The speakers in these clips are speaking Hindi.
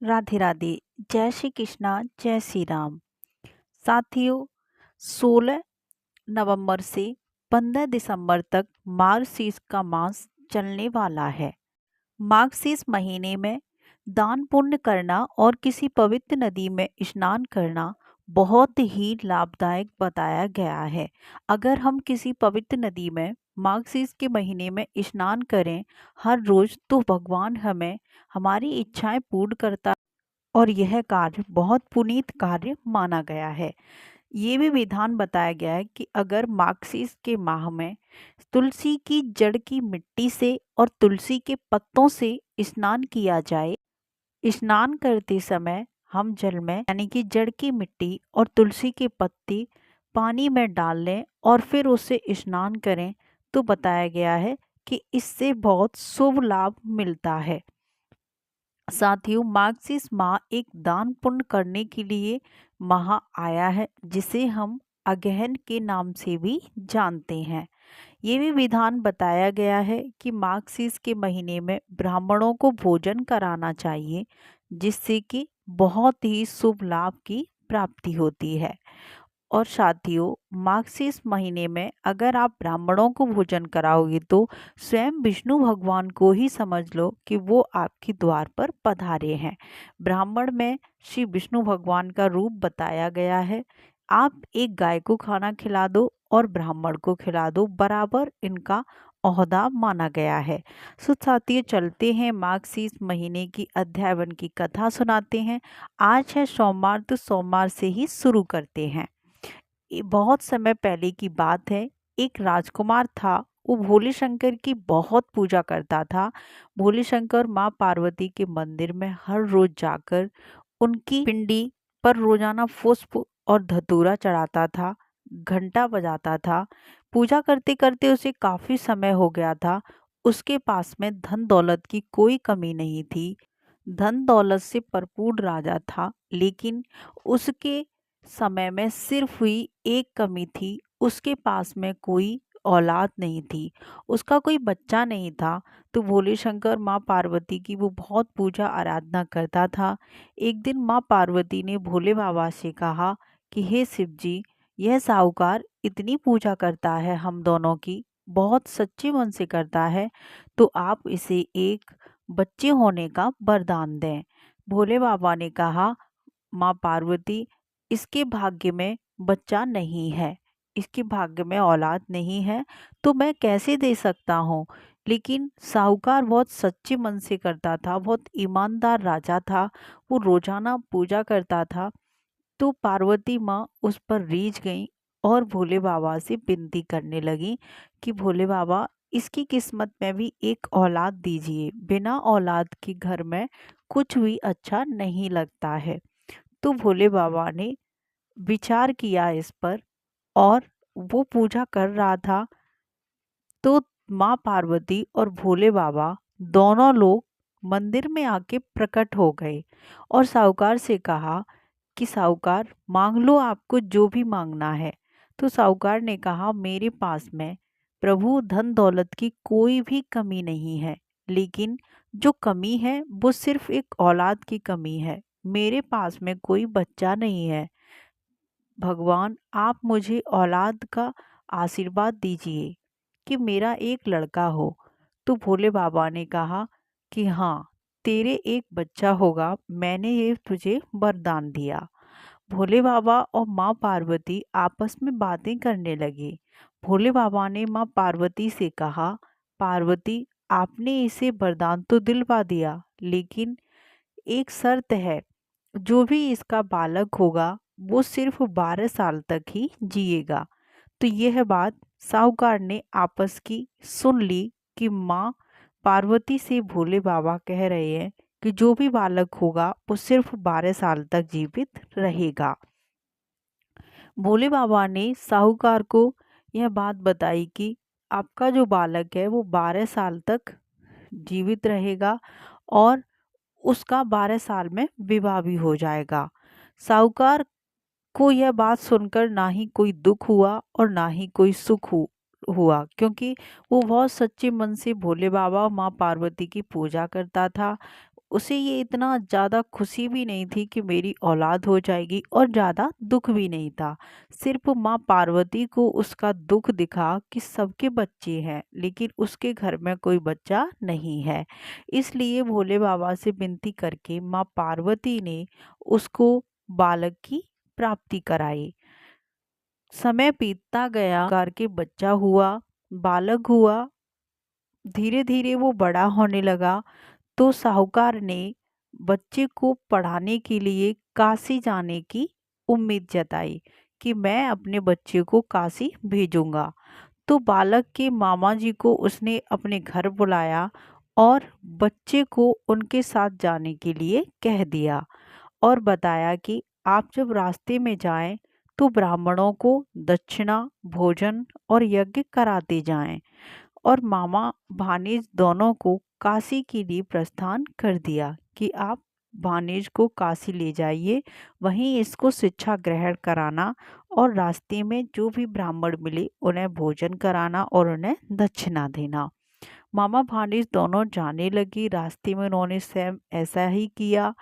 राधे राधे। जय श्री कृष्णा, जय श्री राम। साथियों, 16 नवंबर से 15 दिसंबर तक मार्गशीर्ष का मास चलने वाला है। मार्गशीर्ष महीने में दान पुण्य करना और किसी पवित्र नदी में स्नान करना बहुत ही लाभदायक बताया गया है। अगर हम किसी पवित्र नदी में मार्गशीर्ष के महीने में स्नान करें हर रोज, तो भगवान हमें हमारी इच्छाएं पूर्ण करता और यह कार्य बहुत पुनीत कार्य माना गया है। ये भी विधान बताया गया है कि अगर मार्गशीर्ष के माह में तुलसी की जड़ की मिट्टी से और तुलसी के पत्तों से स्नान किया जाए। स्नान करते समय हम जल में यानी कि जड़ की मिट्टी और तुलसी के पत्ती पानी में डाल लें और फिर उससे स्नान करें, तो बताया गया है कि इससे बहुत शुभ लाभ मिलता है। साथियों, मार्गशीर्ष माह एक दान पुण्य करने के लिए माह आया है, जिसे हम अगहन के नाम से भी जानते हैं। ये भी विधान बताया गया है कि मार्गशीर्ष के महीने में ब्राह्मणों को भोजन कराना चाहिए, जिससे कि बहुत ही शुभ लाभ की प्राप्ति होती है। और साथियों, मार्गशीर्ष महीने में अगर आप ब्राह्मणों को भोजन कराओगे, तो स्वयं विष्णु भगवान को ही समझ लो कि वो आपके द्वार पर पधारे हैं। ब्राह्मण में श्री विष्णु भगवान का रूप बताया गया है। आप एक गाय को खाना खिला दो और ब्राह्मण को खिला दो, बराबर इनका ओहदा माना गया है। सो साथियों, चलते हैं मार्गशीर्ष महीने की अध्याय वन की कथा सुनाते हैं। आज है सोमवार, तो सोमवार से ही शुरू करते हैं। ये बहुत समय पहले की बात है। एक राजकुमार था। वो भोले शंकर की बहुत पूजा करता था। भोले शंकर माँ पार्वती के मंदिर में हर रोज जाकर उनकी पिंडी पर रोजाना पुष्प और धतूरा चढ़ाता था, घंटा बजाता था। पूजा करते करते उसे काफी समय हो गया था। उसके पास में धन दौलत की कोई कमी नहीं थी। धन दौलत से भरपूर राजा था, लेकिन उसके समय में सिर्फ हुई एक कमी थी। उसके पास में कोई औलाद नहीं थी, उसका कोई बच्चा नहीं था। तो भोले शंकर माँ पार्वती की वो बहुत पूजा आराधना करता था। एक दिन माँ पार्वती ने भोले बाबा से कहा कि हे शिव जी, यह साहूकार इतनी पूजा करता है, हम दोनों की बहुत सच्चे मन से करता है, तो आप इसे एक बच्चे होने का वरदान दें। भोले बाबा ने कहा, माँ पार्वती, इसके भाग्य में बच्चा नहीं है, इसके भाग्य में औलाद नहीं है, तो मैं कैसे दे सकता हूँ। लेकिन साहूकार बहुत सच्चे मन से करता था, बहुत ईमानदार राजा था। वो रोजाना पूजा करता था। तो पार्वती माँ उस पर रीझ गई और भोले बाबा से विनती करने लगी कि भोले बाबा, इसकी किस्मत में भी एक औलाद दीजिए। बिना औलाद के घर में कुछ भी अच्छा नहीं लगता है। तो भोले बाबा ने विचार किया इस पर, और वो पूजा कर रहा था। तो माँ पार्वती और भोले बाबा दोनों लोग मंदिर में आके प्रकट हो गए और साहूकार से कहा कि साहूकार, मांग लो, आपको जो भी मांगना है। तो साहूकार ने कहा, मेरे पास में प्रभु धन दौलत की कोई भी कमी नहीं है, लेकिन जो कमी है वो सिर्फ एक औलाद की कमी है। मेरे पास में कोई बच्चा नहीं है। भगवान, आप मुझे औलाद का आशीर्वाद दीजिए कि मेरा एक लड़का हो। तो भोले बाबा ने कहा कि हाँ, तेरे एक बच्चा होगा, मैंने ये तुझे वरदान दिया। भोले बाबा और माँ पार्वती आपस में बातें करने लगे। भोले बाबा ने माँ पार्वती से कहा, पार्वती, आपने इसे वरदान तो दिलवा दिया, लेकिन एक शर्त है, जो भी इसका बालक होगा वो सिर्फ 12 साल तक ही जिएगा। तो यह बात साहूकार ने आपस की सुन ली कि माँ पार्वती से भोले बाबा कह रहे हैं कि जो भी बालक होगा वो सिर्फ 12 साल तक जीवित रहेगा। भोले बाबा ने साहूकार को यह बात बताई कि आपका जो बालक है वो 12 साल तक जीवित रहेगा और उसका 12 साल में विवाह भी हो जाएगा। साहूकार को यह बात सुनकर ना ही कोई दुख हुआ और ना ही कोई सुख हुआ, क्योंकि वो बहुत सच्चे मन से भोले बाबा और माँ पार्वती की पूजा करता था। उसे ये इतना ज़्यादा खुशी भी नहीं थी कि मेरी औलाद हो जाएगी और ज़्यादा दुख भी नहीं था। सिर्फ माँ पार्वती को उसका दुख दिखा कि सबके बच्चे हैं लेकिन उसके घर में कोई बच्चा नहीं है। इसलिए भोले बाबा से विनती करके माँ पार्वती ने उसको बालक की प्राप्ति कराई। समय बीतता गया, करके बच्चा हुआ, बालक हुआ। धीरे धीरे वो बड़ा होने लगा। तो साहूकार ने बच्चे को पढ़ाने के लिए काशी जाने की उम्मीद जताई कि मैं अपने बच्चे को काशी भेजूंगा। तो बालक के मामा जी को उसने अपने घर बुलाया और बच्चे को उनके साथ जाने के लिए कह दिया और बताया कि आप जब रास्ते में जाएं तो ब्राह्मणों को दक्षिणा, भोजन और यज्ञ कराते जाएं। और मामा भानेज दोनों को काशी के लिए प्रस्थान कर दिया कि आप भानेज को काशी ले जाइए, वहीं इसको शिक्षा ग्रहण कराना और रास्ते में जो भी ब्राह्मण मिले उन्हें भोजन कराना और उन्हें दक्षिणा देना। मामा भानेज दोनों जाने लगी। रास्ते में उन्होंने सेम ऐसा ही किया।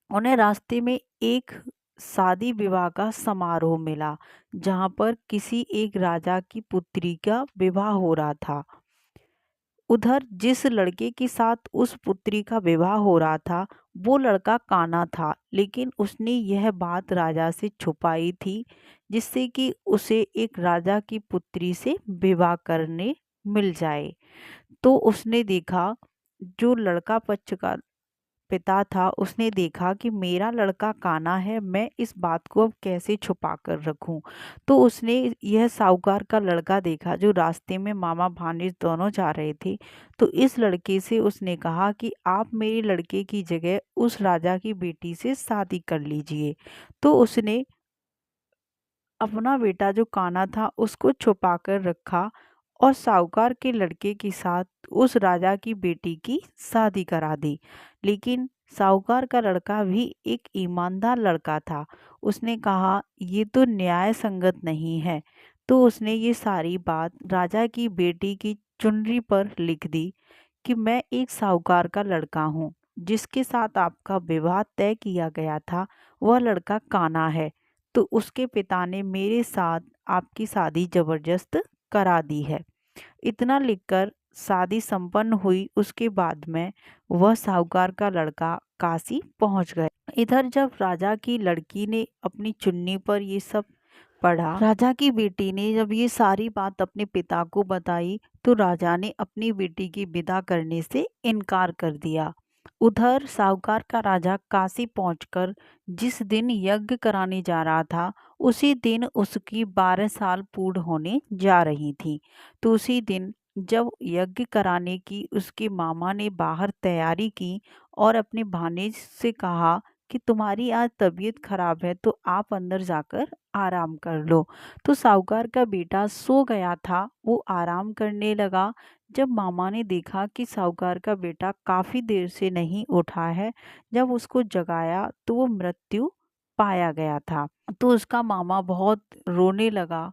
उन्हें रास्ते में एक शादी विवाह का समारोह मिला जहां पर किसी एक राजा की पुत्री का विवाह हो रहा था। उधर जिस लड़के के साथ उस पुत्री का विवाह हो रहा था वो लड़का काना था, लेकिन उसने यह बात राजा से छुपाई थी जिससे कि उसे एक राजा की पुत्री से विवाह करने मिल जाए। तो उसने देखा, जो लड़का पक्ष का पिता था उसने देखा कि मेरा लड़का काना है, मैं इस बात को अब कैसे छुपा कर रखूं। तो उसने यह साहूकार का लड़का देखा जो रास्ते में मामा भानिज दोनों जा रहे थे। तो इस लड़के से उसने कहा कि आप मेरे लड़के की जगह उस राजा की बेटी से शादी कर लीजिए। तो उसने अपना बेटा जो काना था उसको छुपा कर रखा और साहूकार के लड़के के साथ उस राजा की बेटी की शादी करा दी। लेकिन साहूकार का लड़का भी एक ईमानदार लड़का था। उसने कहा ये तो न्याय संगत नहीं है। तो उसने ये सारी बात राजा की बेटी की चुनरी पर लिख दी कि मैं एक साहूकार का लड़का हूँ, जिसके साथ आपका विवाह तय किया गया था वह लड़का काना है। तो उसके पिता ने मेरे साथ आपकी शादी जबरदस्त करा दी है। इतना लिखकर शादी संपन्न हुई। उसके बाद में वह साहूकार का लड़का काशी पहुंच गया। इधर जब राजा की लड़की ने अपनी चुन्नी पर ये सब पढ़ा, राजा की बेटी ने जब ये सारी बात अपने पिता को बताई तो राजा ने अपनी बेटी की विदा करने से इनकार कर दिया। उधर साहूकार का राजा काशी पहुंचकर जिस दिन यज्ञ कराने जा रहा था उसी दिन उसकी 12 साल पूर्ण होने जा रही थी। तो उसी दिन जब यज्ञ कराने की उसके मामा ने बाहर तैयारी की और अपने भानेज से कहा कि तुम्हारी आज तबीयत खराब है तो आप अंदर जाकर आराम कर लो। तो साहूकार का बेटा सो गया था, वो आराम करने लगा। जब मामा ने देखा कि साहूकार का बेटा काफी देर से नहीं उठा है, जब उसको जगाया तो वो मृत्यु पाया गया था। तो उसका मामा बहुत रोने लगा।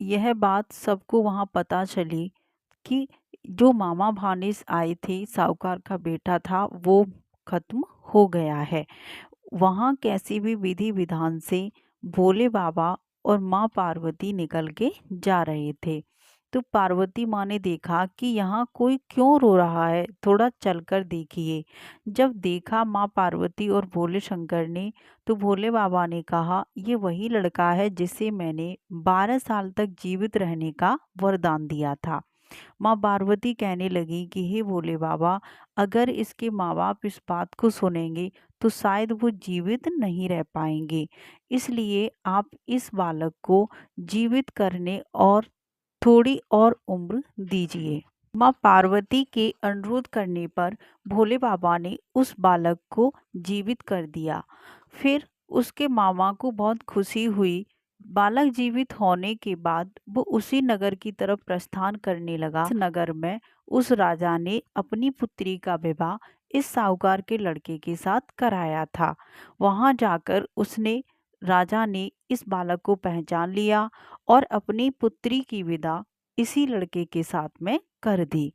यह बात सबको वहां पता चली कि जो मामा भानिस आए थे, साहूकार का बेटा था, वो खत्म हो गया है। वहां कैसी भी विधि विधान से भोले बाबा और माँ पार्वती निकल के जा रहे थे। तो पार्वती माँ ने देखा कि यहाँ कोई क्यों रो रहा है, थोड़ा चलकर देखिए। जब देखा माँ पार्वती और भोले शंकर ने, तो भोले बाबा ने कहा ये वही लड़का है जिसे मैंने 12 साल तक जीवित रहने का वरदान दिया था। माँ पार्वती कहने लगी कि हे भोले बाबा, अगर इसके माँ बाप इस बात को सुनेंगे तो शायद वो जीवित नहीं रह पाएंगे, इसलिए आप इस बालक को जीवित करने और थोड़ी और उम्र दीजिए। माँ पार्वती के अनुरोध करने पर भोले बाबा ने उस बालक को जीवित कर दिया। फिर उसके मामा को बहुत खुशी हुई। बालक जीवित होने के बाद वो उसी नगर की तरफ प्रस्थान करने लगा। इस नगर में उस राजा ने अपनी पुत्री का विवाह इस साहूकार के लड़के के साथ कराया था। वहां जाकर उसने राजा ने इस बालक को पहचान लिया और अपनी पुत्री की विदा इसी लड़के के साथ में कर दी।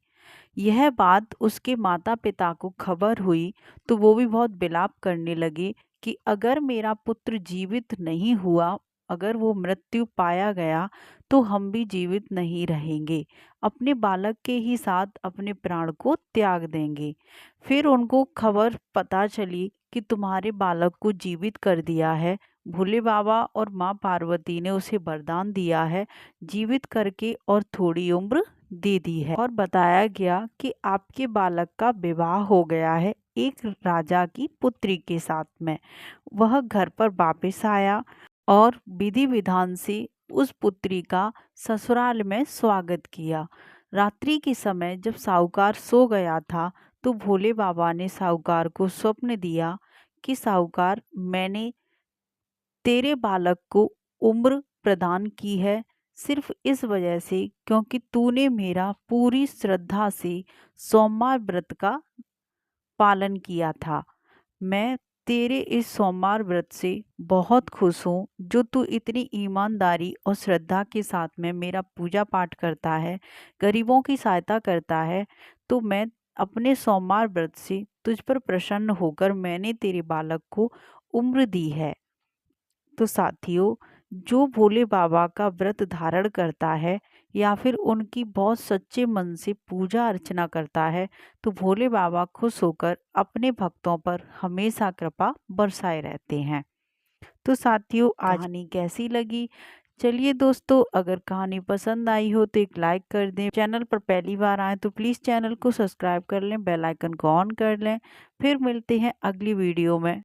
यह बात उसके माता पिता को खबर हुई तो वो भी बहुत विलाप करने लगे कि अगर मेरा पुत्र जीवित नहीं हुआ, अगर वो मृत्यु पाया गया तो हम भी जीवित नहीं रहेंगे, अपने बालक के ही साथ अपने प्राण को त्याग देंगे। फिर उनको खबर पता चली कि तुम्हारे बालक को जीवित कर दिया है। भोले बाबा और माँ पार्वती ने उसे वरदान दिया है जीवित करके और थोड़ी उम्र दे दी है। और बताया गया कि आपके बालक का विवाह हो गया है एक राजा की पुत्री के साथ में। वह घर पर वापस आया और विधि विधान से उस पुत्री का ससुराल में स्वागत किया। रात्रि के समय जब साहूकार सो गया था तो भोले बाबा ने साहूकार को स्वप्न दिया कि साहूकार, मैंने तेरे बालक को उम्र प्रदान की है सिर्फ इस वजह से क्योंकि तूने मेरा पूरी श्रद्धा से सोमवार व्रत का पालन किया था। मैं तेरे इस सोमवार व्रत से बहुत खुश हूँ जो तू इतनी ईमानदारी और श्रद्धा के साथ में मेरा पूजा पाठ करता है, गरीबों की सहायता करता है। तो मैं अपने सोमवार व्रत से तुझ पर प्रसन्न होकर मैंने तेरे बालक को उम्र दी है। तो साथियों, जो भोले बाबा का व्रत धारण करता है या फिर उनकी बहुत सच्चे मन से पूजा अर्चना करता है तो भोले बाबा खुश होकर अपने भक्तों पर हमेशा कृपा बरसाए रहते हैं। तो साथियों, आज कहानी कैसी लगी? चलिए दोस्तों, अगर कहानी पसंद आई हो तो एक लाइक कर दें। चैनल पर पहली बार आए तो प्लीज़ चैनल को सब्सक्राइब कर लें, बेल आइकन को ऑन कर लें। फिर मिलते हैं अगली वीडियो में।